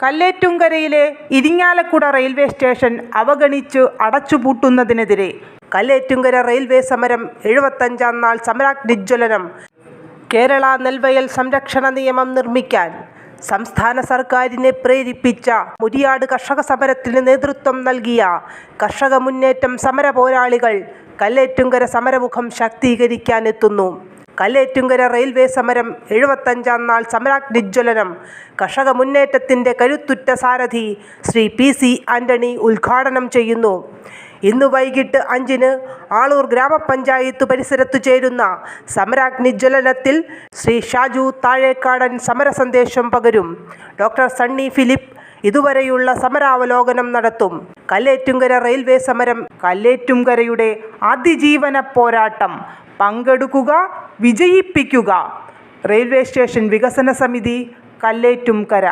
കല്ലേറ്റുംകരയിലെ Irinjalakuda railway station അവഗണിച്ച് അടച്ചുപൂട്ടുന്നതിനെതിരെ Kallettumkara railway സമരം 75ാം നാൾ സമരാഗ്നിജ്വലനം. കേരള നെൽവയൽ സംരക്ഷണ നിയമം നിർമ്മിക്കാൻ സംസ്ഥാന സർക്കാരിനെ പ്രേരിപ്പിച്ച മുരിയാട് കർഷക സമരത്തിന് നേതൃത്വം നൽകിയ കർഷക മുന്നേറ്റം സമരപോരാളികൾ കല്ലേറ്റുംകര സമരമുഖം ശാക്തീകരിക്കാനെത്തുന്നു. കല്ലേറ്റുംകര റെയിൽവേ സമരം 75ാം നാൾ സമരാഗ്നിജ്വലനം കർഷക മുന്നേറ്റത്തിൻ്റെ കരുത്തുറ്റ സാരഥി ശ്രീ PC ആൻ്റണി ഉദ്ഘാടനം ചെയ്യുന്നു. ഇന്ന് വൈകിട്ട് 5-ന് ആളൂർ ഗ്രാമപഞ്ചായത്ത് പരിസരത്തു ചേരുന്ന സമരാഗ്നിജ്വലനത്തിൽ ശ്രീ ഷാജു താഴേക്കാടൻ സമരസന്ദേശം പകരും. ഡോക്ടർ സണ്ണി ഫിലിപ്പ് ഇതുവരെയുള്ള സമരാവലോകനം നടത്തും. കല്ലേറ്റുംകര റെയിൽവേ സമരം കല്ലേറ്റുംകരയുടെ അതിജീവന പോരാട്ടം. പങ്കെടുക്കുക, വിജയിപ്പിക്കുക. റെയിൽവേ സ്റ്റേഷൻ വികസന സമിതി, കല്ലേറ്റുംകര.